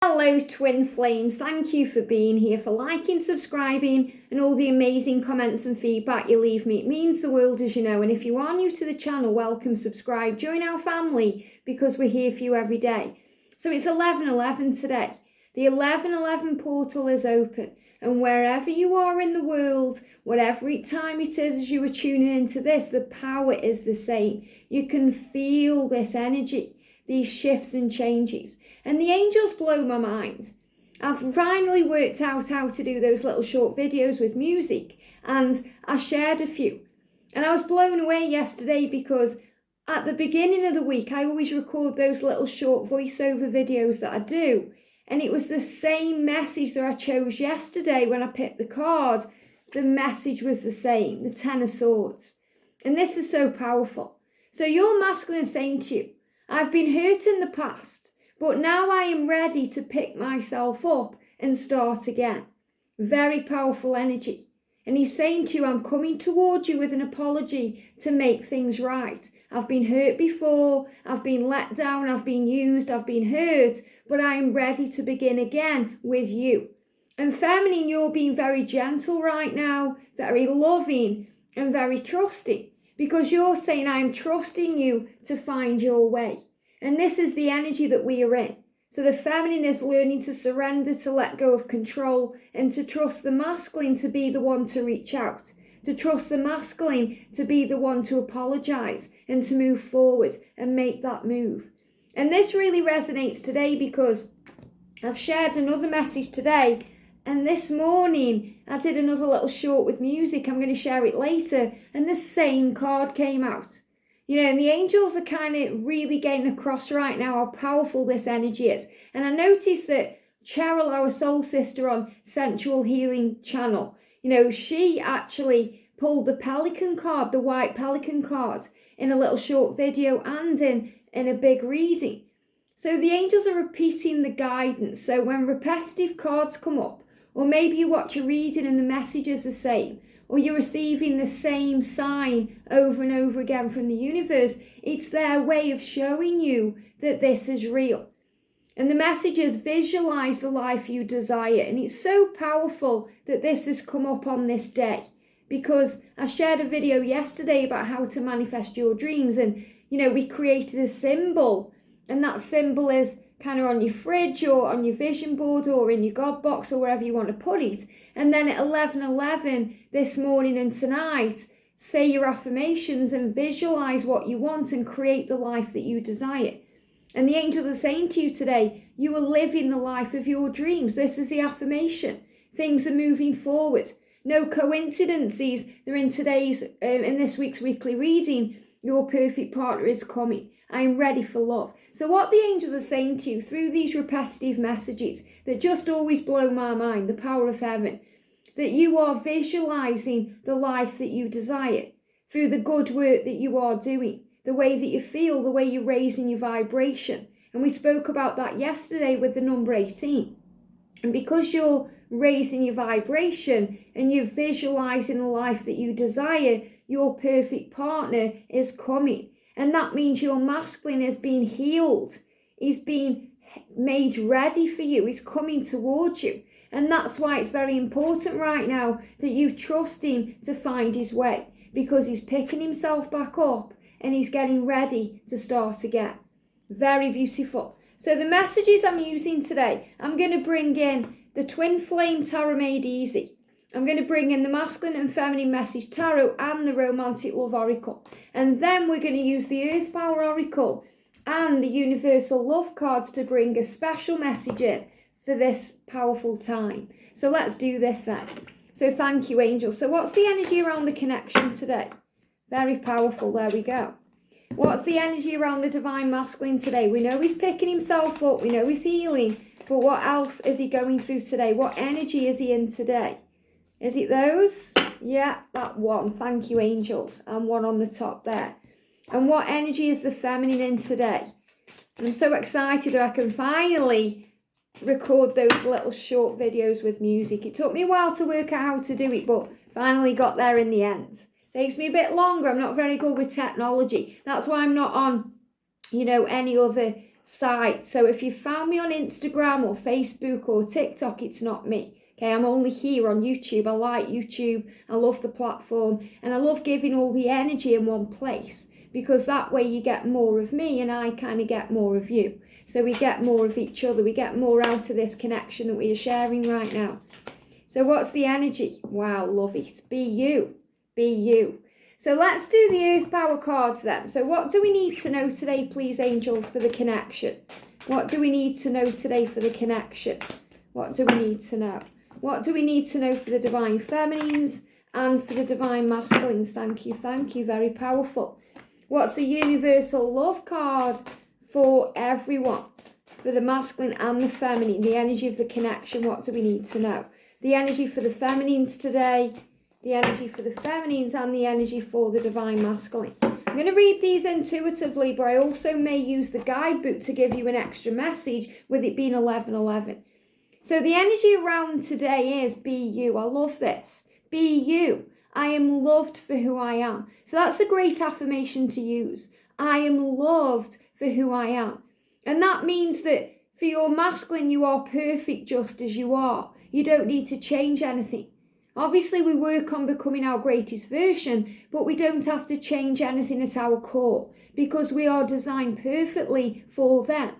Hello twin flames, thank you for being here, for liking, subscribing and all the amazing comments and feedback you leave me. It means the world, as you know, and if you are new to the channel, welcome, subscribe, join our family because we're here for you every day. So it's 11:11 today. The 11:11 portal is open, and wherever you are in the world, whatever time it is as you are tuning into this, the power is the same. You can feel this energy, these shifts and changes. And the angels blow my mind. I've finally worked out how to do those little short videos with music, and I shared a few. And I was blown away yesterday because at the beginning of the week, I always record those little short voiceover videos that I do. And it was the same message that I chose yesterday when I picked the card. The message was the same, the Ten of Swords. And this is so powerful. So your masculine is saying to you, I've been hurt in the past, but now I am ready to pick myself up and start again. Very powerful energy. And he's saying to you, I'm coming towards you with an apology to make things right. I've been hurt before, I've been let down, I've been used, I've been hurt, but I am ready to begin again with you. And feminine, you're being very gentle right now, very loving and very trusting, because you're saying, I am trusting you to find your way. And this is the energy that we are in. So the feminine is learning to surrender, to let go of control, and to trust the masculine to be the one to reach out, to trust the masculine to be the one to apologize and to move forward and make that move. And this really resonates today because I've shared another message today, and this morning I did another little short with music. I'm going to share it later, and the same card came out. You know, and the angels are kind of really getting across right now how powerful this energy is. And I noticed that Cheryl, our soul sister on Sensual Healing channel, you know, she actually pulled the pelican card, the white pelican card, in a little short video and in a big reading. So the angels are repeating the guidance. So when repetitive cards come up, or maybe you watch a reading and the message is the same, or you're receiving the same sign over and over again from the universe, it's their way of showing you that this is real. And the message is visualize the life you desire. And it's so powerful that this has come up on this day, because I shared a video yesterday about how to manifest your dreams. And, you know, we created a symbol, and that symbol is kind of on your fridge or on your vision board or in your God box or wherever you want to put it. And then at 11:11 this morning and tonight, say your affirmations and visualize what you want and create the life that you desire. And the angels are saying to you today, you are living the life of your dreams. This is the affirmation. Things are moving forward. No coincidences. They're in today's, in this week's weekly reading, your perfect partner is coming. I am ready for love. So what the angels are saying to you through these repetitive messages that just always blow my mind, the power of heaven, that you are visualizing the life that you desire through the good work that you are doing, the way that you feel, the way you're raising your vibration. And we spoke about that yesterday with the number 18. And because you're raising your vibration and you're visualizing the life that you desire, your perfect partner is coming. And that means your masculine is being healed. He's being made ready for you. He's coming towards you. And that's why it's very important right now that you trust him to find his way, because he's picking himself back up and he's getting ready to start again. Very beautiful. So the messages I'm using today, I'm going to bring in the Twin Flame Tarot Made Easy. I'm going to bring in the Masculine and Feminine Message Tarot and the Romantic Love Oracle. And then we're going to use the Earth Power Oracle and the Universal Love cards to bring a special message in for this powerful time. So let's do this then. So thank you, angels. So what's the energy around the connection today? Very powerful. There we go. What's the energy around the Divine Masculine today? We know he's picking himself up. We know he's healing. But what else is he going through today? What energy is he in today? Is it those? Yeah, that one. Thank you, angels. And one on the top there. And what energy is the feminine in today? And I'm so excited that I can finally record those little short videos with music. It took me a while to work out how to do it, but finally got there in the end. Takes me a bit longer. I'm not very good with technology. That's why I'm not on, you know, any other site. So if you found me on Instagram or Facebook or TikTok, it's not me. Okay, I'm only here on YouTube. I like YouTube. I love the platform, and I love giving all the energy in one place, because that way you get more of me and I kind of get more of you. So we get more of each other. We get more out of this connection that we are sharing right now. So what's the energy? Wow, love it. Be you. Be you. So let's do the Earth Power cards then. So what do we need to know today, please, angels, for the connection? What do we need to know today for the connection? What do we need to know? What do we need to know for the divine feminines and for the divine masculines? Thank you, very powerful. What's the universal love card for everyone? For the masculine and the feminine, the energy of the connection, what do we need to know? The energy for the feminines today, the energy for the feminines, and the energy for the divine masculine. I'm going to read these intuitively, but I also may use the guidebook to give you an extra message with it being 11:11. So the energy around today is be you. I love this. Be you. I am loved for who I am. So that's a great affirmation to use. I am loved for who I am. And that means that for your masculine, you are perfect just as you are. You don't need to change anything. Obviously, we work on becoming our greatest version, but we don't have to change anything at our core, because we are designed perfectly for them.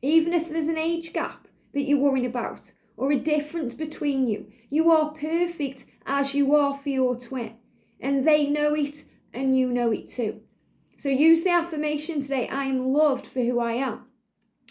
Even if there's an age gap that you're worrying about, or a difference between you, you are perfect as you are for your twin. And they know it, and you know it too. So use the affirmation today, I am loved for who I am.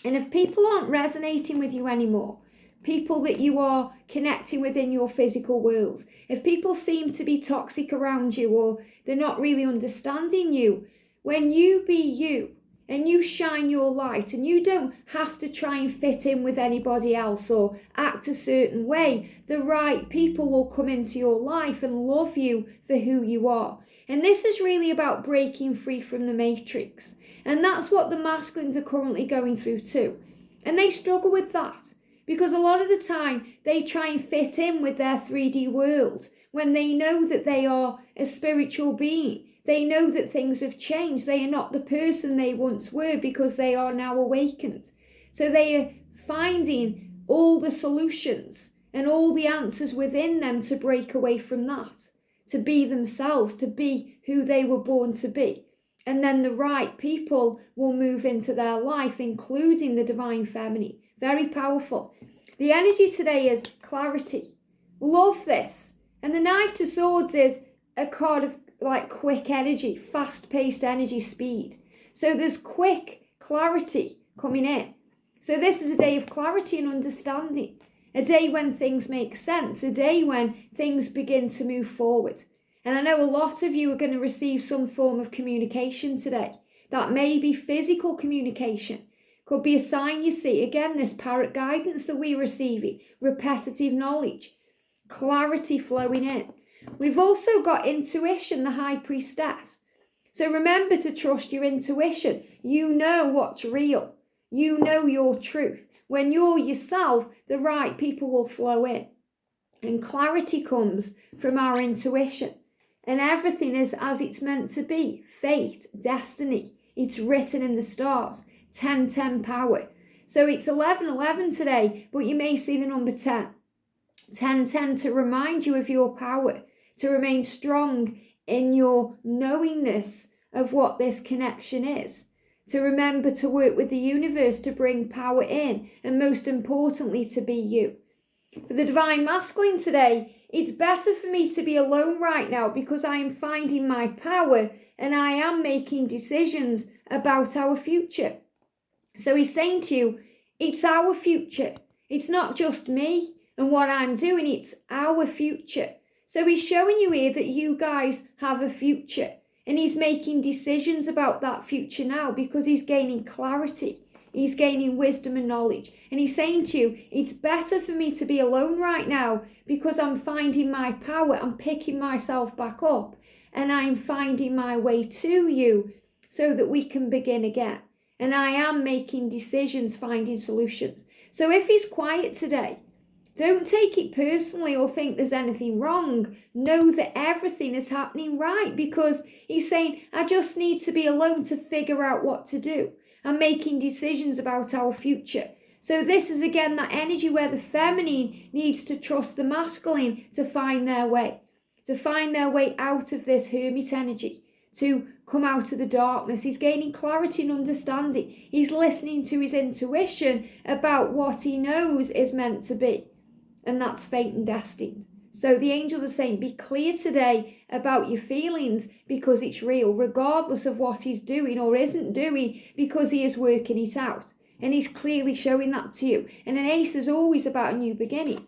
And if people aren't resonating with you anymore, people that you are connecting with in your physical world, if people seem to be toxic around you, or they're not really understanding you, when you be you and you shine your light, and you don't have to try and fit in with anybody else or act a certain way, the right people will come into your life and love you for who you are. And this is really about breaking free from the matrix. And that's what the masculines are currently going through too. And they struggle with that, because a lot of the time they try and fit in with their 3D world when they know that they are a spiritual being. They know that things have changed. They are not the person they once were, because they are now awakened. So they are finding all the solutions and all the answers within them to break away from that, to be themselves, to be who they were born to be. And then the right people will move into their life, including the divine feminine. Very powerful. The energy today is clarity. Love this. And the Knight of Swords is a card of like quick energy, fast-paced energy, speed. So there's quick clarity coming in. So this is a day of clarity and understanding. A day when things make sense. A day when things begin to move forward. And I know a lot of you are going to receive some form of communication today. That may be physical communication. Could be a sign you see. Again, this parrot guidance that we're receiving. Repetitive knowledge. Clarity flowing in. We've also got intuition, the High Priestess. So remember to trust your intuition. You know what's real. You know your truth. When you're yourself, the right people will flow in. And clarity comes from our intuition. And everything is as it's meant to be. Fate, destiny. It's written in the stars. 10-10 power. So it's 11-11 today, but you may see the number 10. 10-10 to remind you of your power. To remain strong in your knowingness of what this connection is. To remember to work with the universe to bring power in, and most importantly, to be you. For the divine masculine today, it's better for me to be alone right now, because I am finding my power and I am making decisions about our future. So he's saying to you, it's our future. It's not just me and what I'm doing, it's our future. So he's showing you here that you guys have a future, and he's making decisions about that future now, because he's gaining clarity. He's gaining wisdom and knowledge. And he's saying to you, it's better for me to be alone right now, because I'm finding my power. I'm picking myself back up, and I'm finding my way to you so that we can begin again. And I am making decisions, finding solutions. So if he's quiet today, don't take it personally or think there's anything wrong. Know that everything is happening right, because he's saying, I just need to be alone to figure out what to do. and making decisions about our future. So this is again that energy where the feminine needs to trust the masculine to find their way out of this hermit energy, to come out of the darkness. He's gaining clarity and understanding. He's listening to his intuition about what he knows is meant to be. And that's fate and destined. So the angels are saying, be clear today about your feelings because it's real, regardless of what he's doing or isn't doing, because he is working it out. And he's clearly showing that to you. And an ace is always about a new beginning.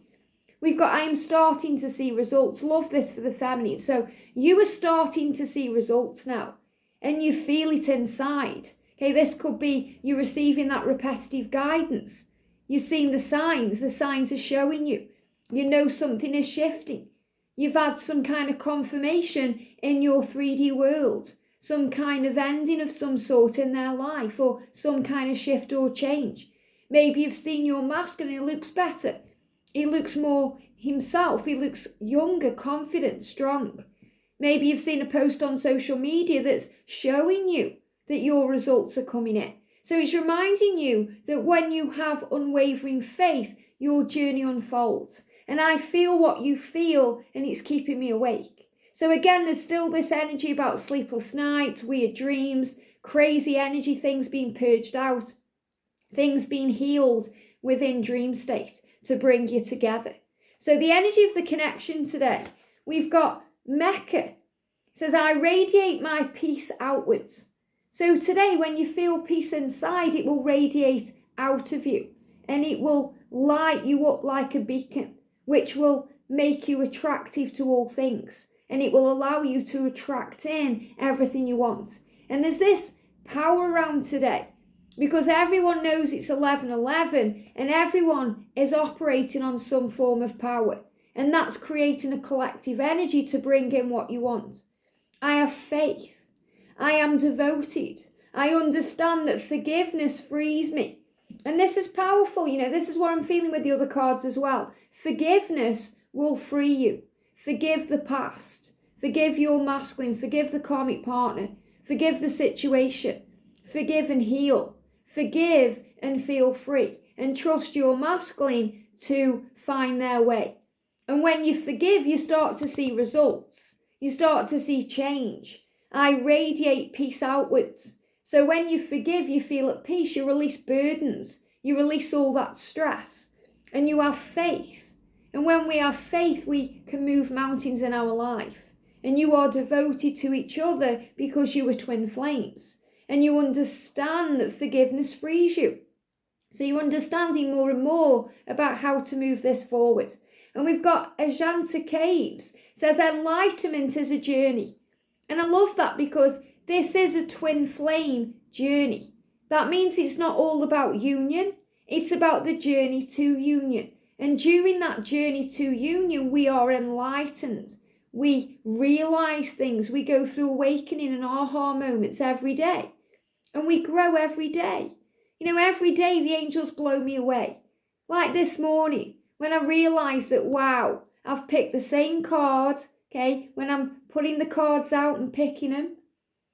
We've got, I am starting to see results. Love this for the feminine. So you are starting to see results now. And you feel it inside. Okay, this could be you receiving that repetitive guidance. You're seeing the signs are showing you. You know something is shifting. You've had some kind of confirmation in your 3D world. Some kind of ending of some sort in their life, or some kind of shift or change. Maybe you've seen your masculine, he looks better. He looks more himself. He looks younger, confident, strong. Maybe you've seen a post on social media that's showing you that your results are coming in. So it's reminding you that when you have unwavering faith, your journey unfolds. And I feel what you feel, and it's keeping me awake. So again, there's still this energy about sleepless nights, weird dreams, crazy energy, things being purged out, things being healed within dream state to bring you together. So the energy of the connection today, we've got Mecca. It says, I radiate my peace outwards. So today, when you feel peace inside, it will radiate out of you, and it will light you up like a beacon, which will make you attractive to all things. And it will allow you to attract in everything you want. And there's this power around today, because everyone knows it's 11:11, and everyone is operating on some form of power. And that's creating a collective energy to bring in what you want. I have faith. I am devoted. I understand that forgiveness frees me. And this is powerful. This is what I'm feeling with the other cards as well. Forgiveness will free you. Forgive the past. Forgive your masculine. Forgive the karmic partner. Forgive the situation. Forgive and heal. Forgive and feel free. And trust your masculine to find their way. And when you forgive, you start to see results. You start to see change. I radiate peace outwards. So when you forgive, you feel at peace. You release burdens. You release all that stress. And you have faith. And when we have faith, we can move mountains in our life. And you are devoted to each other because you are twin flames. And you understand that forgiveness frees you. So you're understanding more and more about how to move this forward. And we've got Enchanted Caves. It says enlightenment is a journey. And I love that because this is a twin flame journey. That means it's not all about union. It's about the journey to union. And during that journey to union, we are enlightened. We realize things. We go through awakening and aha moments every day. And we grow every day. Every day the angels blow me away. Like this morning, when I realized that, wow, I've picked the same card, okay? When I'm putting the cards out and picking them,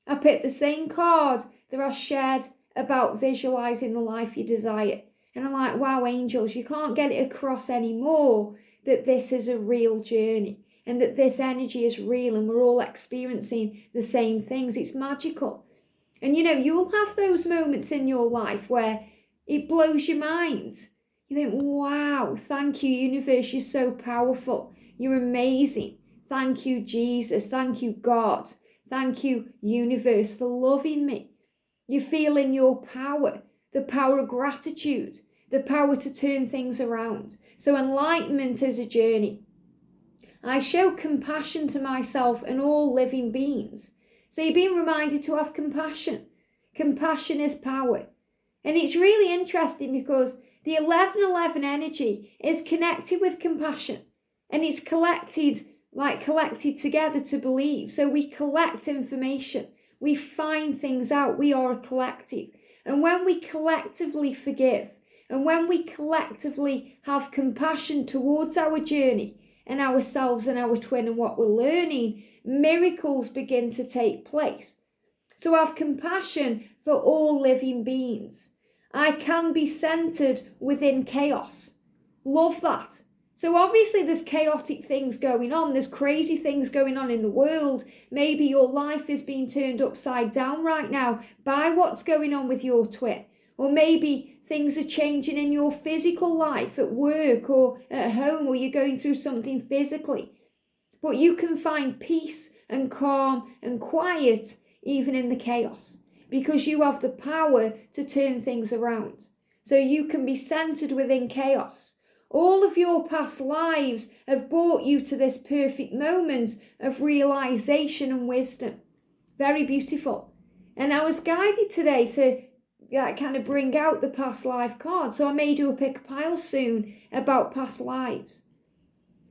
I picked the same card that I shared about visualizing the life you desire. And I'm like, wow, angels, you can't get it across anymore that this is a real journey and that this energy is real and we're all experiencing the same things. It's magical. And you'll have those moments in your life where it blows your mind. You think, wow, thank you, universe, you're so powerful. You're amazing. Thank you, Jesus. Thank you, God. Thank you, universe, for loving me. You feel in your power, the power of gratitude, the power to turn things around. So enlightenment is a journey. I show compassion to myself and all living beings. So you're being reminded to have compassion. Compassion is power. And it's really interesting because the 11:11 energy is connected with compassion. And it's collected together to believe. So we collect information. We find things out. We are a collective. And when we collectively forgive, and when we collectively have compassion towards our journey and ourselves and our twin and what we're learning, miracles begin to take place. So have compassion for all living beings. I can be centered within chaos. Love that. So obviously there's chaotic things going on. There's crazy things going on in the world. Maybe your life is being turned upside down right now by what's going on with your twin. Or maybe things are changing in your physical life at work or at home, or you're going through something physically. But you can find peace and calm and quiet even in the chaos, because you have the power to turn things around. So you can be centered within chaos. All of your past lives have brought you to this perfect moment of realization and wisdom. Very beautiful. And I was guided today to kind of bring out the past life card. So I may do a pick a pile soon about past lives.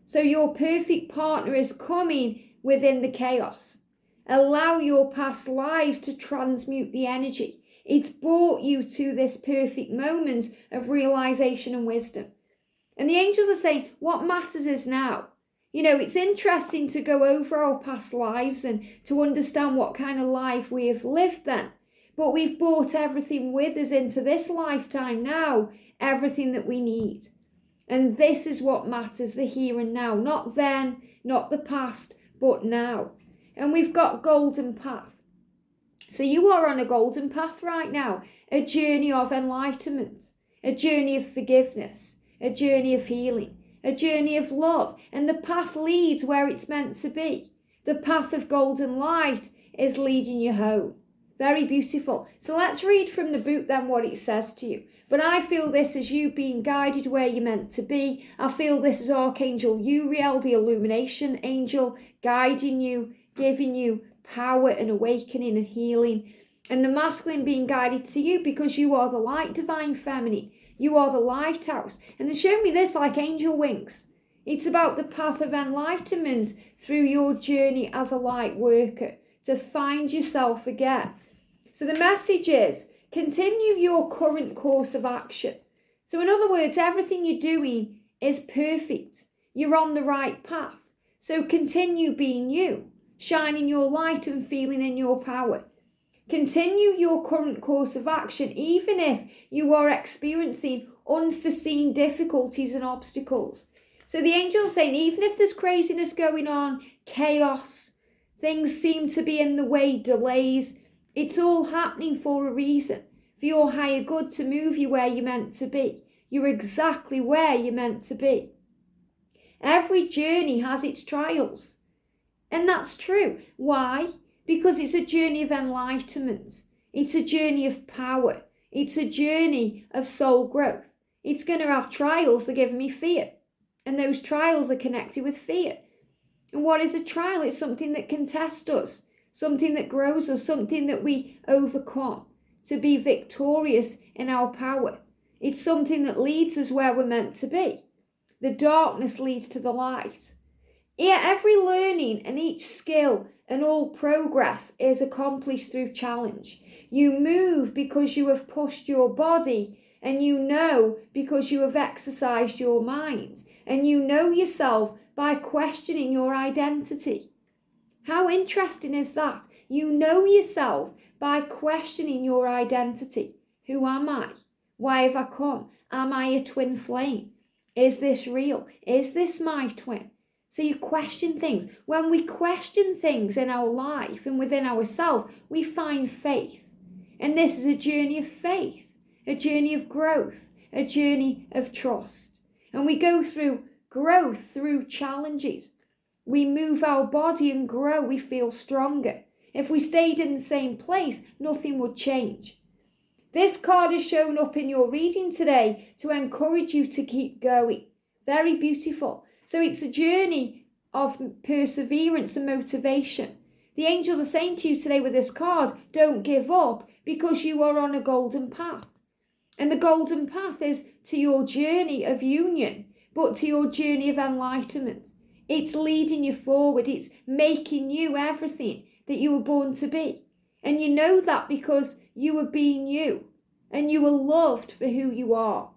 So your perfect partner is coming within the chaos. Allow your past lives to transmute the energy. It's brought you to this perfect moment of realization and wisdom. And the angels are saying, what matters is now. It's interesting to go over our past lives and to understand what kind of life we have lived then. But we've brought everything with us into this lifetime now, everything that we need. And this is what matters, the here and now. Not then, not the past, but now. And we've got golden path. So you are on a golden path right now, a journey of enlightenment, a journey of forgiveness, a journey of healing, a journey of love. And the path leads where it's meant to be. The path of golden light is leading you home. Very beautiful. So let's read from the book then what it says to you. But I feel this as you being guided where you're meant to be. I feel this is Archangel Uriel, the illumination angel, guiding you, giving you power and awakening and healing. And the masculine being guided to you because you are the light divine feminine. You are the lighthouse. And they show me this like angel wings. It's about the path of enlightenment through your journey as a light worker to find yourself again. So the message is, continue your current course of action. So in other words, everything you're doing is perfect. You're on the right path. So continue being you, shining your light and feeling in your power. Continue your current course of action, even if you are experiencing unforeseen difficulties and obstacles. So the angel's saying, even if there's craziness going on, chaos, things seem to be in the way, delays, it's all happening for a reason. For your higher good to move you where you're meant to be. You're exactly where you're meant to be. Every journey has its trials. And that's true. Why? Because it's a journey of enlightenment. It's a journey of power. It's a journey of soul growth. It's going to have trials that give me fear. And those trials are connected with fear. And what is a trial? It's something that can test us. Something that grows us. Something that we overcome. To be victorious in our power. It's something that leads us where we're meant to be. The darkness leads to the light. Here, every learning and each skill and all progress is accomplished through challenge. You move because you have pushed your body, and you know because you have exercised your mind, and you know yourself by questioning your identity. How interesting is that? You know yourself by questioning your identity. Who am I? Why have I come? Am I a twin flame? Is this real? Is this my twin? So you question things. When we question things in our life and within ourselves, we find faith. And this is a journey of faith, a journey of growth, a journey of trust. And we go through growth through challenges. We move our body and grow. We feel stronger. If we stayed in the same place, nothing would change. This card has shown up in your reading today to encourage you to keep going. Very beautiful. So it's a journey of perseverance and motivation. The angels are saying to you today with this card, don't give up because you are on a golden path. And the golden path is to your journey of union, but to your journey of enlightenment. It's leading you forward. It's making you everything that you were born to be. And you know that because you are being you and you are loved for who you are.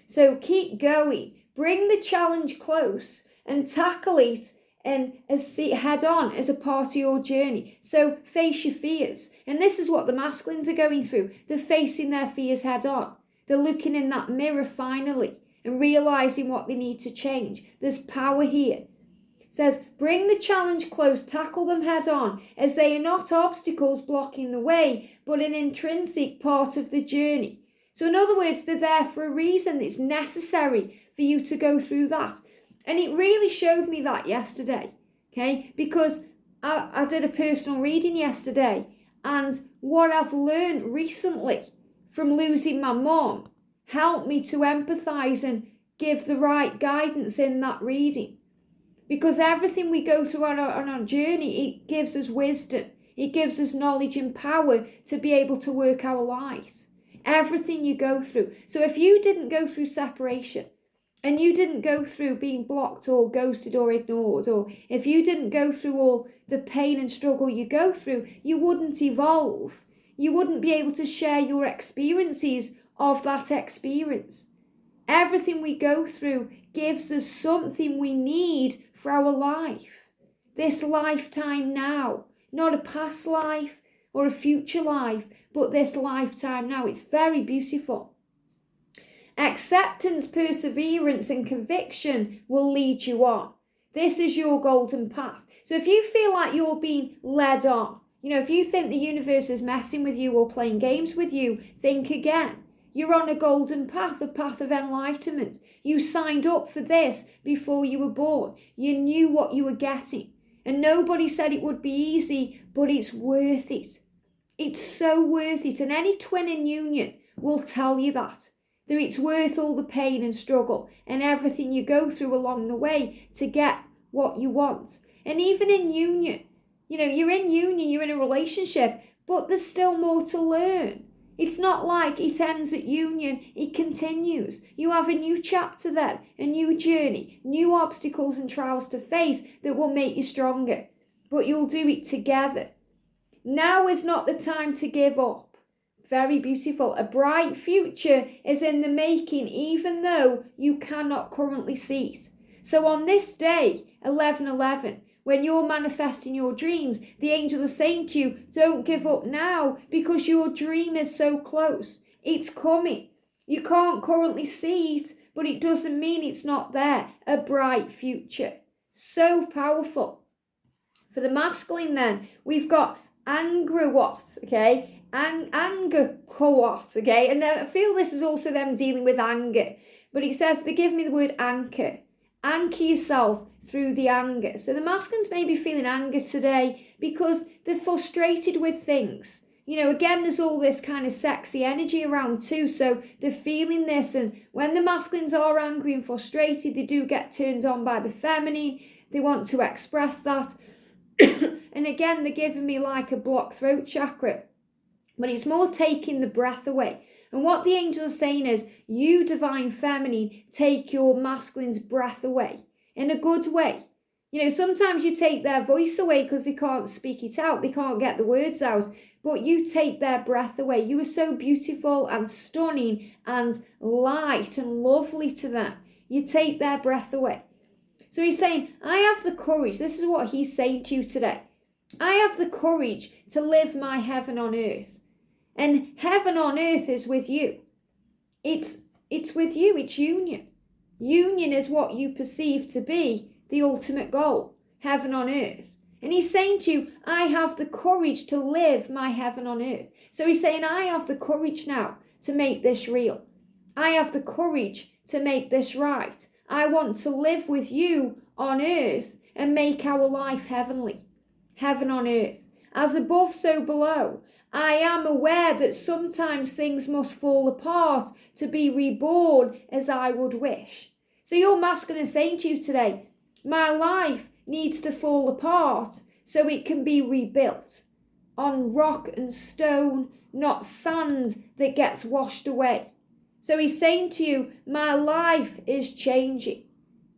So keep going. Bring the challenge close and tackle it and see head on as a part of your journey. So face your fears. And this is what the masculines are going through. They're facing their fears head on. They're looking in that mirror finally and realizing what they need to change. There's power here. It says, bring the challenge close, tackle them head on, as they are not obstacles blocking the way, but an intrinsic part of the journey. So in other words, they're there for a reason. It's necessary for you to go through that. And it really showed me that yesterday, okay? Because I did a personal reading yesterday, and what I've learned recently from losing my mom helped me to empathize and give the right guidance in that reading. Because everything we go through on our journey, it gives us wisdom. It gives us knowledge and power to be able to work our lives. Everything you go through. So if you didn't go through separation, and you didn't go through being blocked or ghosted or ignored, or if you didn't go through all the pain and struggle you go through, you wouldn't evolve. You wouldn't be able to share your experiences of that experience. Everything we go through gives us something we need for our life. This lifetime now, not a past life or a future life, but this lifetime now. It's very beautiful. Acceptance, perseverance, and conviction will lead you on. This is your golden path. So if you feel like you're being led on, if you think the universe is messing with you or playing games with you, think again. You're on a golden path, a path of enlightenment. You signed up for this before you were born. You knew what you were getting. And nobody said it would be easy, but it's worth it. It's so worth it. And any twin in union will tell you that it's worth all the pain and struggle and everything you go through along the way to get what you want. And even in union, you're in union, you're in a relationship, but there's still more to learn. It's not like it ends at union, it continues. You have a new chapter then, a new journey, new obstacles and trials to face that will make you stronger. But you'll do it together. Now is not the time to give up. Very beautiful. A bright future is in the making, even though you cannot currently see it. So on this day, 11/11, when you're manifesting your dreams, the angels are saying to you, don't give up now because your dream is so close. It's coming. You can't currently see it, but it doesn't mean it's not there. A bright future. So powerful. For the masculine then, we've got Angrawat, okay? Anger co-ot, okay? And I feel this is also them dealing with anger. But it says, they give me the word anchor. Anchor yourself through the anger. So the masculines may be feeling anger today because they're frustrated with things. Again, there's all this kind of sexy energy around too. So they're feeling this. And when the masculines are angry and frustrated, they do get turned on by the feminine. They want to express that. And again, they're giving me like a blocked throat chakra. But it's more taking the breath away. And what the angels are saying is, you divine feminine, take your masculine's breath away in a good way. Sometimes you take their voice away because they can't speak it out. They can't get the words out. But you take their breath away. You are so beautiful and stunning and light and lovely to them. You take their breath away. So he's saying, I have the courage. This is what he's saying to you today. I have the courage to live my heaven on earth. And heaven on earth is with you. It's with you. It's union. Union is what you perceive to be the ultimate goal. Heaven on earth. And he's saying to you, I have the courage to live my heaven on earth. So he's saying, I have the courage now to make this real. I have the courage to make this right. I want to live with you on earth and make our life heavenly. Heaven on earth. As above, so below. I am aware that sometimes things must fall apart to be reborn as I would wish. So your masculine is saying to you today, my life needs to fall apart so it can be rebuilt on rock and stone, not sand that gets washed away. So he's saying to you, my life is changing.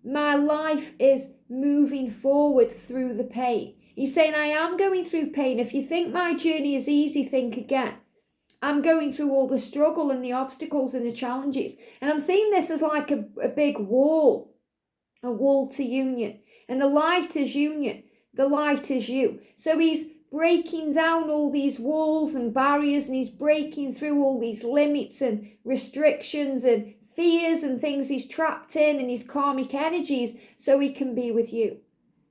My life is moving forward through the pain. He's saying, I am going through pain. If you think my journey is easy, think again. I'm going through all the struggle and the obstacles and the challenges. And I'm seeing this as like a big wall, a wall to union. And the light is union. The light is you. So he's breaking down all these walls and barriers, and he's breaking through all these limits and restrictions and fears and things he's trapped in and his karmic energies so he can be with you.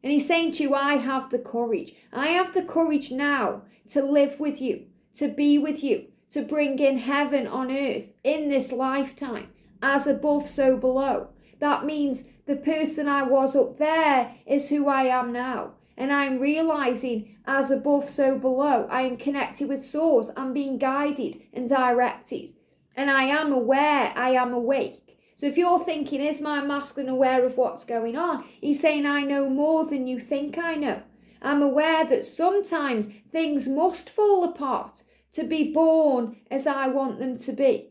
And he's saying to you, I have the courage. I have the courage now to live with you, to be with you, to bring in heaven on earth in this lifetime, as above, so below. That means the person I was up there is who I am now. And I'm realizing, as above, so below, I am connected with Source. I'm being guided and directed. And I am aware, I am awake. So if you're thinking, is my masculine aware of what's going on? He's saying, I know more than you think I know. I'm aware that sometimes things must fall apart to be born as I want them to be.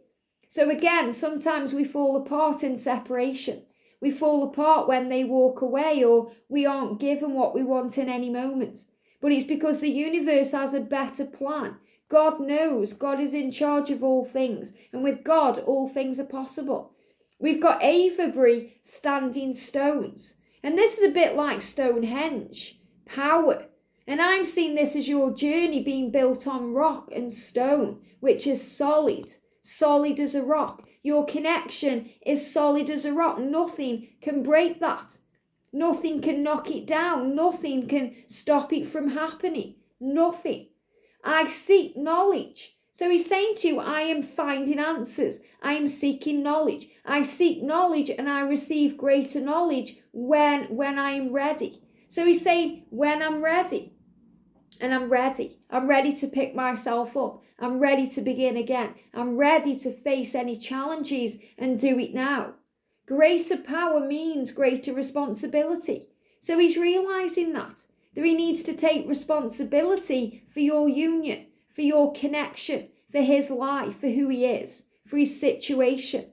So again, sometimes we fall apart in separation. We fall apart when they walk away, or we aren't given what we want in any moment. But it's because the universe has a better plan. God knows. God is in charge of all things. And with God, all things are possible. We've got Avebury standing stones. And this is a bit like Stonehenge. Power. And I'm seeing this as your journey being built on rock and stone, which is solid. Solid as a rock. Your connection is solid as a rock. Nothing can break that. Nothing can knock it down. Nothing can stop it from happening. Nothing. I seek knowledge. So he's saying to you, I am finding answers. I am seeking knowledge. I seek knowledge and I receive greater knowledge when I am ready. So he's saying, when I'm ready. And I'm ready. I'm ready to pick myself up. I'm ready to begin again. I'm ready to face any challenges and do it now. Greater power means greater responsibility. So he's realizing that he needs to take responsibility for your union, for your connection, for his life, for who he is, for his situation.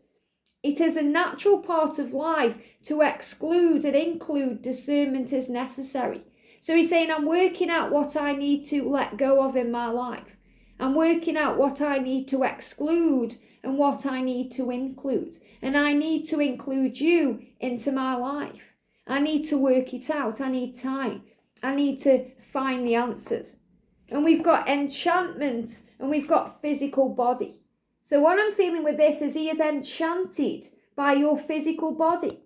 It is a natural part of life to exclude and include discernment as necessary. So he's saying, I'm working out what I need to let go of in my life. I'm working out what I need to exclude and what I need to include. And I need to include you into my life. I need to work it out. I need time. I need to find the answers. And we've got enchantment and we've got physical body. So what I'm feeling with this is he is enchanted by your physical body.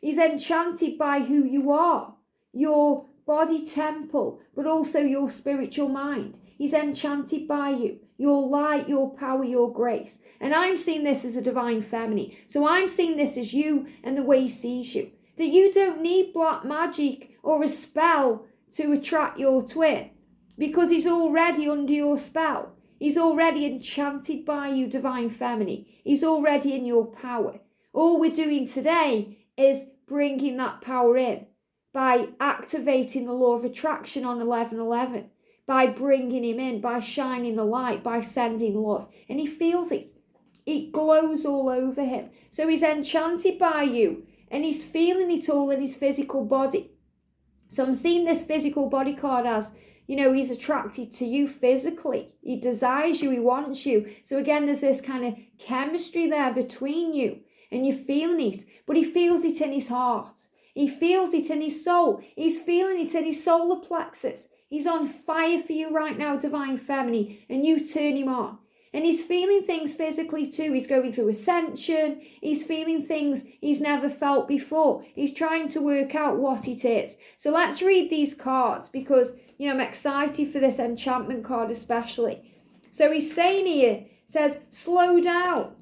He's enchanted by who you are, your body temple, but also your spiritual mind. He's enchanted by you, your light, your power, your grace. And I'm seeing this as the divine feminine. So I'm seeing this as you and the way he sees you. That you don't need black magic or a spell to attract your twin, because he's already under your spell. He's already enchanted by you, divine feminine. He's already in your power. All we're doing today is bringing that power in by activating the law of attraction on 1111, by bringing him in, by shining the light, by sending love. And he feels it. It glows all over him. So he's enchanted by you and he's feeling it all in his physical body. So I'm seeing this physical body card as, he's attracted to you physically. He desires you. He wants you. So again, there's this kind of chemistry there between you and you're feeling it, but he feels it in his heart. He feels it in his soul. He's feeling it in his solar plexus. He's on fire for you right now, divine feminine, and you turn him on. And he's feeling things physically too. He's going through ascension. He's feeling things he's never felt before. He's trying to work out what it is. So let's read these cards because, I'm excited for this enchantment card especially. So he's saying here, says, slow down.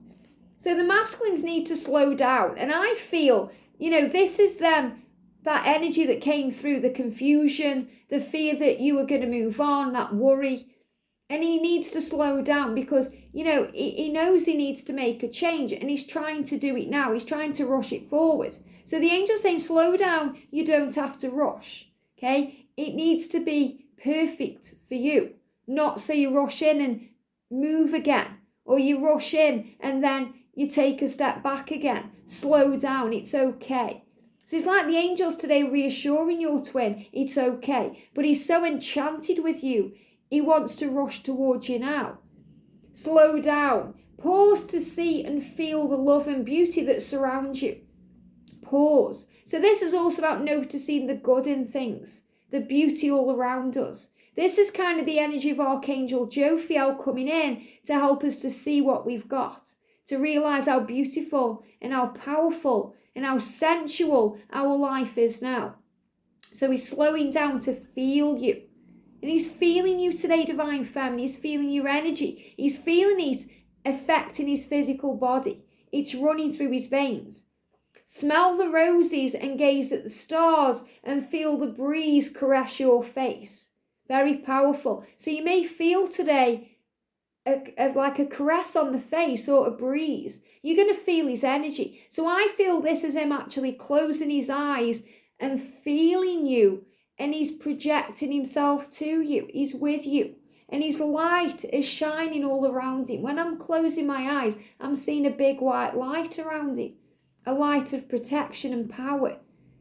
So the masculines need to slow down. And I feel, this is them, that energy that came through, the confusion, the fear that you were going to move on, that worry. And he needs to slow down because, he knows he needs to make a change and he's trying to do it now. He's trying to rush it forward. So the angel's saying, slow down. You don't have to rush. Okay. It needs to be perfect for you. Not so you rush in and move again, or you rush in and then you take a step back again. Slow down. It's okay. So it's like the angels today reassuring your twin, it's okay. But he's so enchanted with you. He wants to rush towards you now. Slow down. Pause to see and feel the love and beauty that surrounds you. pause. So this is also about noticing the good in things, the beauty all around us. This is kind of the energy of Archangel Jophiel coming in to help us to see what we've got, to realize how beautiful and how powerful and how sensual our life is now. So he's slowing down to feel you. And he's feeling you today, Divine Feminine. He's feeling your energy. He's feeling it affecting his physical body. It's running through his veins. Smell the roses and gaze at the stars and feel the breeze caress your face. Very powerful. So you may feel today like a caress on the face or a breeze. You're going to feel his energy. So I feel this is him actually closing his eyes and feeling you. And he's projecting himself to you. He's with you. And his light is shining all around him. When I'm closing my eyes, I'm seeing a big white light around him. A light of protection and power.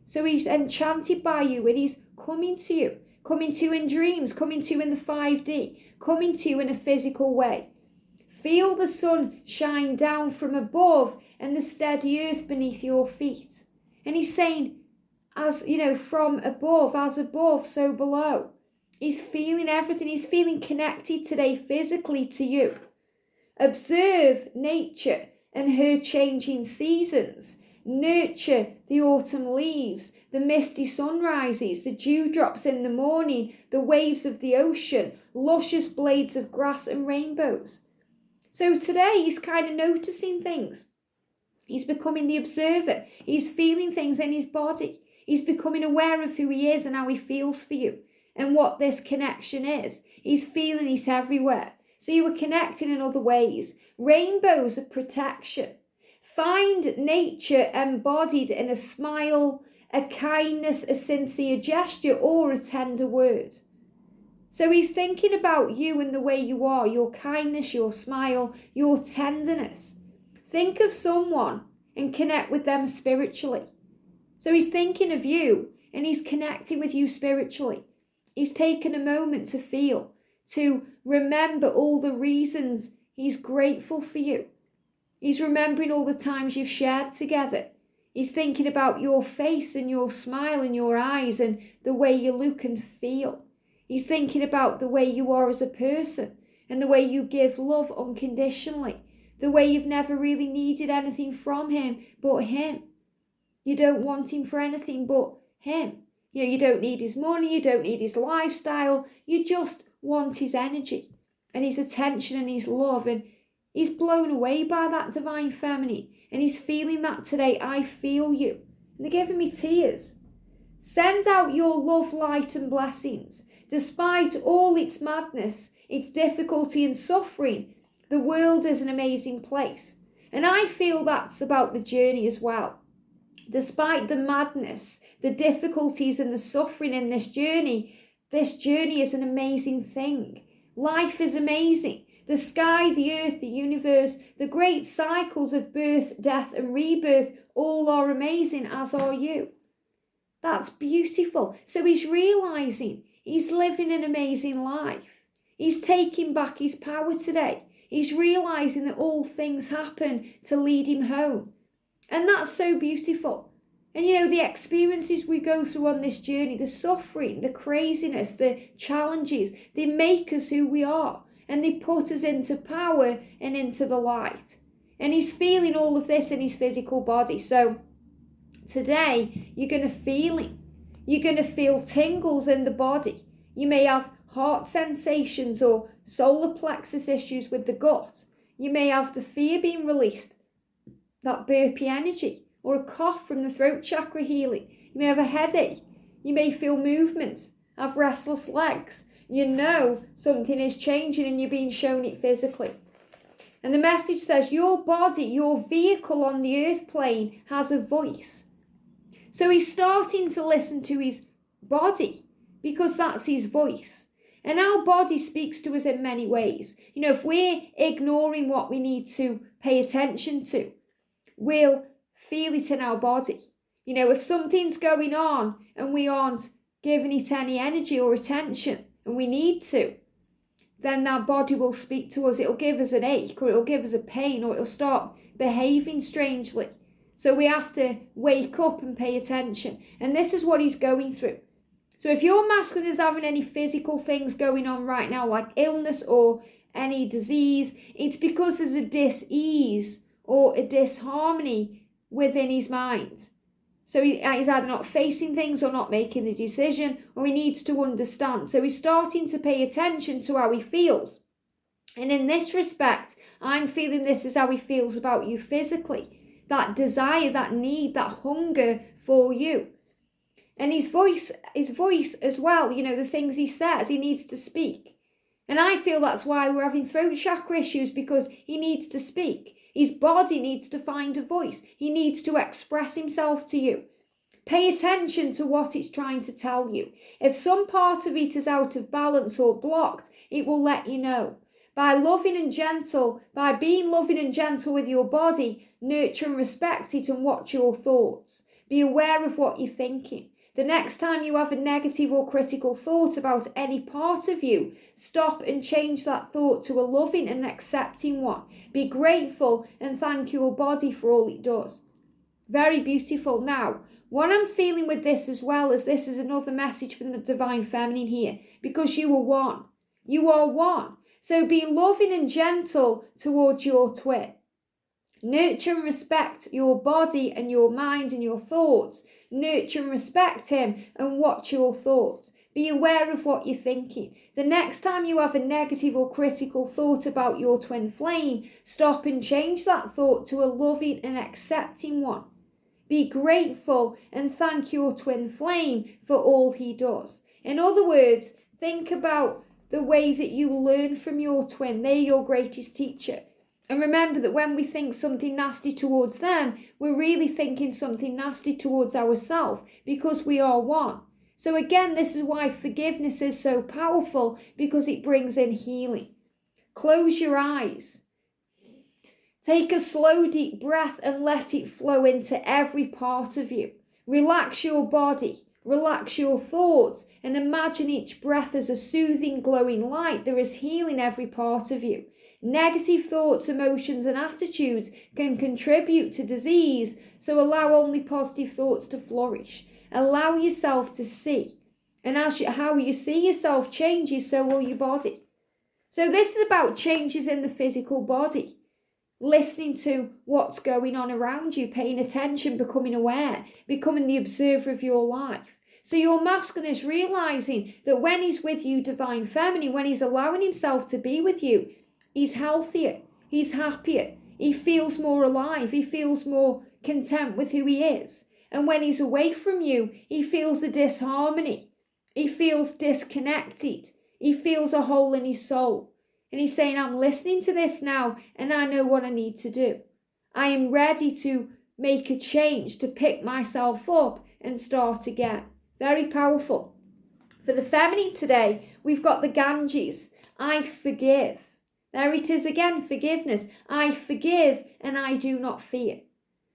So he's enchanted by you and he's coming to you. Coming to you in dreams. Coming to you in the 5D. Coming to you in a physical way. Feel the sun shine down from above and the steady earth beneath your feet. And he's saying, as you know, from above, as above, so below. He's feeling everything. He's feeling connected today physically to you. Observe nature and her changing seasons. Nurture the autumn leaves, the misty sunrises, the dewdrops in the morning, the waves of the ocean, luscious blades of grass and rainbows. So today he's kind of noticing things. He's becoming the observer. He's feeling things in his body. He's becoming aware of who he is and how he feels for you and what this connection is. He's feeling it everywhere. So you are connecting in other ways. Rainbows of protection. Find nature embodied in a smile, a kindness, a sincere gesture, or a tender word. So he's thinking about you and the way you are, your kindness, your smile, your tenderness. Think of someone and connect with them spiritually. So he's thinking of you and he's connecting with you spiritually. He's taken a moment to feel, to remember all the reasons he's grateful for you. He's remembering all the times you've shared together. He's thinking about your face and your smile and your eyes and the way you look and feel. He's thinking about the way you are as a person and the way you give love unconditionally. The way you've never really needed anything from him but him. You don't want him for anything but him. You know, you don't need his money, you don't need his lifestyle. You just want his energy and his attention and his love. And he's blown away by that, Divine Feminine. And he's feeling that today. I feel you. And they're giving me tears. Send out your love, light and blessings. Despite all its madness, its difficulty and suffering, the world is an amazing place. And I feel that's about the journey as well. Despite the madness, the difficulties and the suffering in this journey is an amazing thing. Life is amazing. The sky, the earth, the universe, the great cycles of birth, death and rebirth, all are amazing, as are you. That's beautiful. So he's realizing he's living an amazing life. He's taking back his power today. He's realizing that all things happen to lead him home. And that's so beautiful. And you know, the experiences we go through on this journey, the suffering, the craziness, the challenges, they make us who we are. And they put us into power and into the light. And he's feeling all of this in his physical body. So today, you're going to feel him. You're going to feel tingles in the body. You may have heart sensations or solar plexus issues with the gut. You may have the fear being released, that burpy energy, or a cough from the throat chakra healing. You may have a headache. You may feel movement, have restless legs. You know something is changing and you're being shown it physically. And the message says your body, your vehicle on the earth plane has a voice. So he's starting to listen to his body because that's his voice. And our body speaks to us in many ways. You know, if we're ignoring what we need to pay attention to, we'll feel it in our body. You know, if something's going on and we aren't giving it any energy or attention, and we need to, then our body will speak to us. It'll give us an ache, or it'll give us a pain, or it'll start behaving strangely. So we have to wake up and pay attention. And this is what he's going through. So if your masculine is having any physical things going on right now, like illness or any disease, it's because there's a dis-ease or a disharmony within his mind. So he's either not facing things or not making the decision, or he needs to understand. So he's starting to pay attention to how he feels. And in this respect, I'm feeling this is how he feels about you physically. That desire, that need, that hunger for you. And his voice as well, the things he says, he needs to speak. And I feel that's why we're having throat chakra issues, because he needs to speak. His body needs to find a voice. He needs to express himself to you. Pay attention to what it's trying to tell you. If some part of it is out of balance or blocked, it will let you know. By being loving and gentle with your body, nurture and respect it and watch your thoughts. Be aware of what you're thinking. The next time you have a negative or critical thought about any part of you, stop and change that thought to a loving and accepting one. Be grateful and thank your body for all it does. Very beautiful. Now, what I'm feeling with this as well is this is another message from the Divine Feminine here, because you are one. You are one. So be loving and gentle towards your twin. Nurture and respect your body and your mind and your thoughts. Nurture and respect him and watch your thoughts. Be aware of what you're thinking. The next time you have a negative or critical thought about your twin flame, stop and change that thought to a loving and accepting one. Be grateful and thank your twin flame for all he does. In other words, think about the way that you learn from your twin. They're your greatest teacher. And remember that when we think something nasty towards them, we're really thinking something nasty towards ourselves, because we are one. So again, this is why forgiveness is so powerful, because it brings in healing. Close your eyes. Take a slow, deep breath and let it flow into every part of you. Relax your body. Relax your thoughts and imagine each breath as a soothing, glowing light. There is healing every part of you. Negative thoughts, emotions, and attitudes can contribute to disease, so allow only positive thoughts to flourish. Allow yourself to see. And how you see yourself changes, so will your body. So this is about changes in the physical body. Listening to what's going on around you, paying attention, becoming aware, becoming the observer of your life. So your masculine is realizing that when he's with you, Divine Feminine, when he's allowing himself to be with you, he's healthier, he's happier, he feels more alive, he feels more content with who he is. And when he's away from you, he feels the disharmony, he feels disconnected, he feels a hole in his soul. And he's saying, I'm listening to this now and I know what I need to do. I am ready to make a change, to pick myself up and start again. Very powerful. For the feminine today, we've got the Ganges. I forgive. There it is again, forgiveness. I forgive and I do not fear.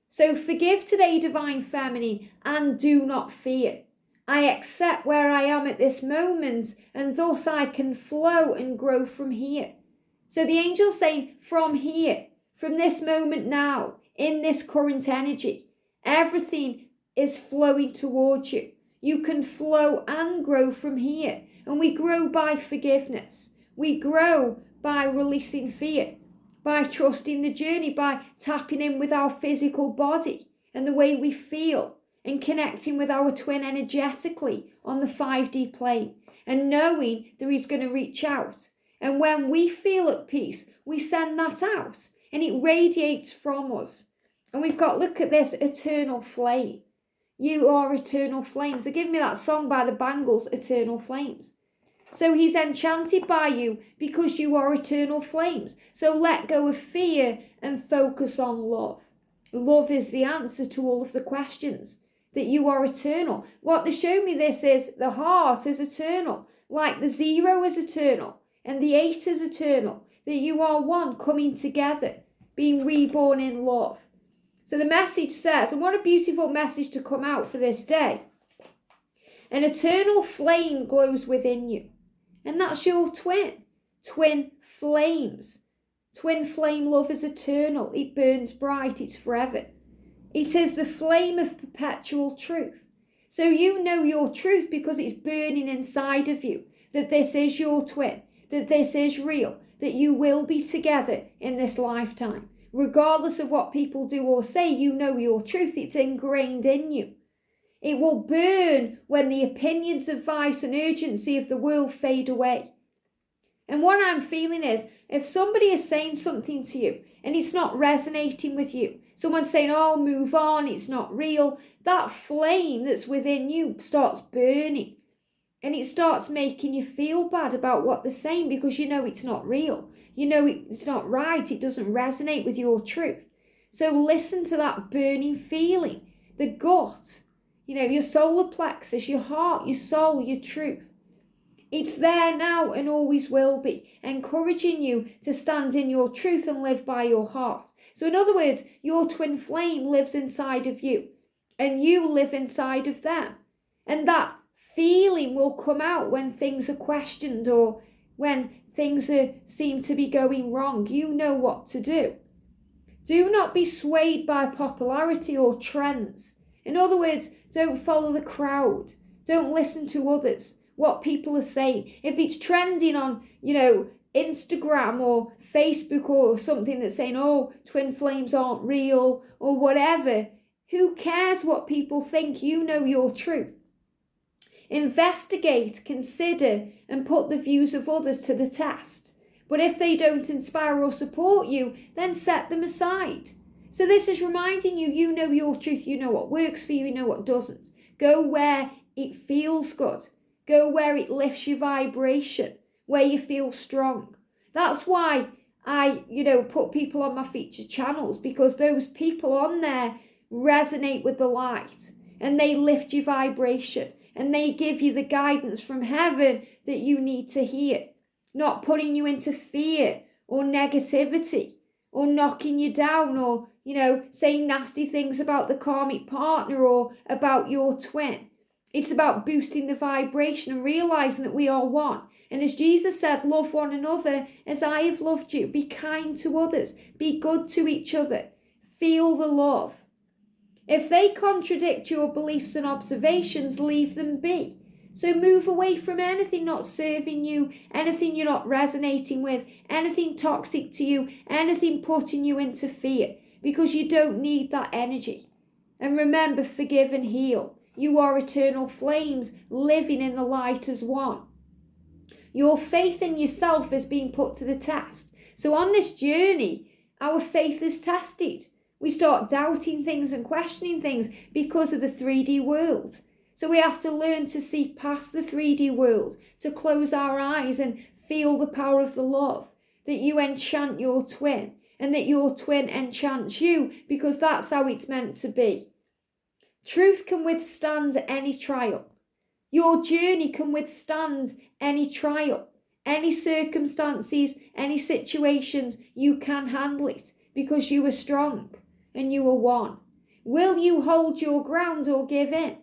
So forgive today, Divine Feminine, and do not fear. I accept where I am at this moment, and thus I can flow and grow from here. So the angel's saying, from here, from this moment now, in this current energy, everything is flowing towards you. You can flow and grow from here. And we grow by forgiveness. We grow by releasing fear, by trusting the journey, by tapping in with our physical body and the way we feel, and connecting with our twin energetically on the 5D plane, and knowing that he's going to reach out. And when we feel at peace, we send that out and it radiates from us. And we've got, look at this, eternal flame. You are eternal flames. They're giving me that song by the Bangles, Eternal Flames. So he's enchanted by you because you are eternal flames. So let go of fear and focus on love. Love is the answer to all of the questions. That you are eternal. What they show me this is the heart is eternal, like the 0 is eternal and the 8 is eternal, that you are one coming together, being reborn in love. So the message says, and what a beautiful message to come out for this day, an eternal flame glows within you, and that's your twin flames. Twin flame love is eternal, it burns bright, it's forever. It is the flame of perpetual truth. So you know your truth because it's burning inside of you, that this is your twin, that this is real, that you will be together in this lifetime. Regardless of what people do or say, you know your truth. It's ingrained in you. It will burn when the opinions, advice, and urgency of the world fade away. And what I'm feeling is, if somebody is saying something to you and it's not resonating with you, someone's saying, oh, move on, it's not real, that flame that's within you starts burning. And it starts making you feel bad about what they're saying because you know it's not real. You know it's not right. It doesn't resonate with your truth. So listen to that burning feeling, the gut, your solar plexus, your heart, your soul, your truth. It's there now and always will be, encouraging you to stand in your truth and live by your heart. So in other words, your twin flame lives inside of you and you live inside of them. And that feeling will come out when things are questioned or when things seem to be going wrong. You know what to do. Do not be swayed by popularity or trends. In other words, don't follow the crowd. Don't listen to others, what people are saying. If it's trending on, Instagram or Facebook or something that's saying, oh, twin flames aren't real or whatever, who cares what people think? You know your truth. Investigate, consider, and put the views of others to the test. But if they don't inspire or support you, then set them aside. So this is reminding you, you know your truth, you know what works for you, you know what doesn't. Go where it feels good. Go where it lifts your vibration, where you feel strong. That's why I, put people on my featured channels, because those people on there resonate with the light and they lift your vibration. And they give you the guidance from heaven that you need to hear. Not putting you into fear or negativity or knocking you down or, saying nasty things about the karmic partner or about your twin. It's about boosting the vibration and realizing that we are one. And as Jesus said, love one another as I have loved you. Be kind to others. Be good to each other. Feel the love. If they contradict your beliefs and observations, leave them be. So move away from anything not serving you, anything you're not resonating with, anything toxic to you, anything putting you into fear, because you don't need that energy. And remember, forgive and heal. You are eternal flames living in the light as one. Your faith in yourself is being put to the test. So on this journey, our faith is tested. We start doubting things and questioning things because of the 3D world. So we have to learn to see past the 3D world, to close our eyes and feel the power of the love, that you enchant your twin and that your twin enchants you, because that's how it's meant to be. Truth can withstand any trial. Your journey can withstand any trial, any circumstances, any situations. You can handle it because you are strong. And you are one. Will you hold your ground or give in?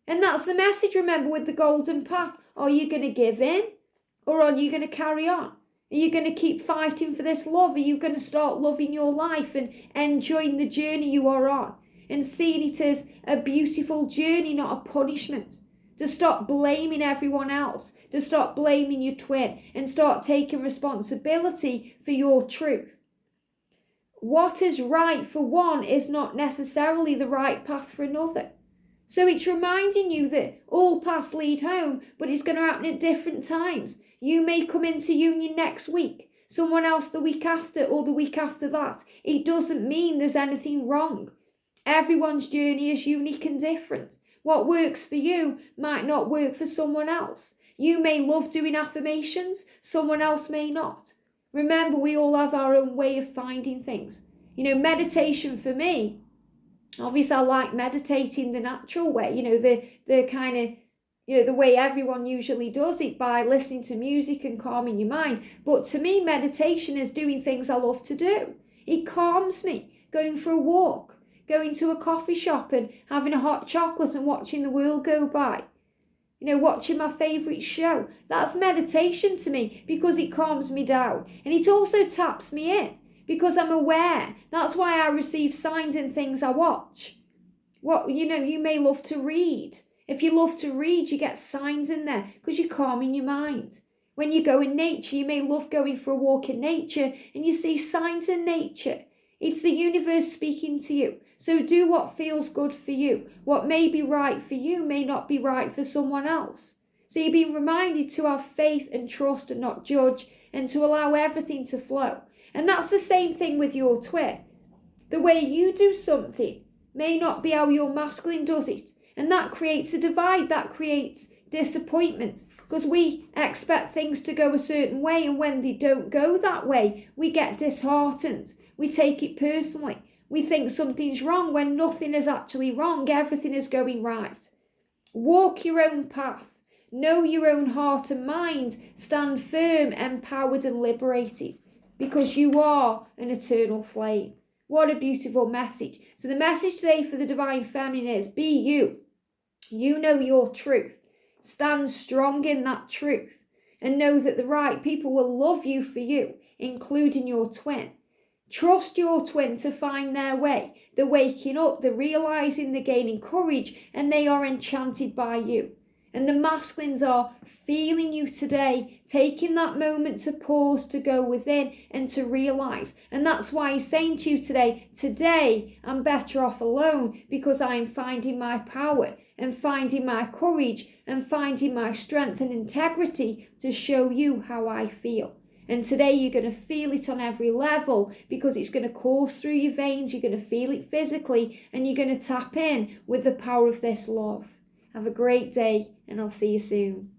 And that's the message, remember, with the golden path. Are you going to give in or are you going to carry on? Are you going to keep fighting for this love? Are you going to start loving your life and enjoying the journey you are on and seeing it as a beautiful journey, not a punishment? To stop blaming everyone else, to stop blaming your twin and start taking responsibility for your truth. What is right for one is not necessarily the right path for another. So it's reminding you that all paths lead home, but it's going to happen at different times. You may come into union next week, someone else the week after or the week after that. It doesn't mean there's anything wrong. Everyone's journey is unique and different. What works for you might not work for someone else. You may love doing affirmations, someone else may not. Remember, we all have our own way of finding things. Meditation for me, obviously I like meditating the natural way, the kind of, the way everyone usually does it, by listening to music and calming your mind. But to me, meditation is doing things I love to do. It calms me, going for a walk, going to a coffee shop and having a hot chocolate and watching the world go by. Watching my favourite show. That's meditation to me because it calms me down. And it also taps me in. because I'm aware. That's why I receive signs in things I watch. You may love to read. If you love to read, you get signs in there because you're calming your mind. When you go in nature, you may love going for a walk in nature and you see signs in nature. It's the universe speaking to you. So do what feels good for you. What may be right for you may not be right for someone else. So you're being reminded to have faith and trust and not judge, and to allow everything to flow. And that's the same thing with your twin. The way you do something may not be how your masculine does it. And that creates a divide, that creates disappointment, because we expect things to go a certain way, and when they don't go that way, we get disheartened. We take it personally. We think something's wrong when nothing is actually wrong. Everything is going right. Walk your own path. Know your own heart and mind. Stand firm, empowered and liberated, because you are an eternal flame. What a beautiful message. So the message today for the Divine Feminine is be you. You know your truth. Stand strong in that truth and know that the right people will love you for you, including your twin. Trust your twin to find their way. They're waking up, they're realizing, they're gaining courage, and they are enchanted by you. And the masculines are feeling you today, taking that moment to pause, to go within and to realize. And that's why he's saying to you today I'm better off alone, because I am finding my power and finding my courage and finding my strength and integrity to show you how I feel. And today you're going to feel it on every level, because it's going to course through your veins. You're going to feel it physically, and you're going to tap in with the power of this love. Have a great day, and I'll see you soon.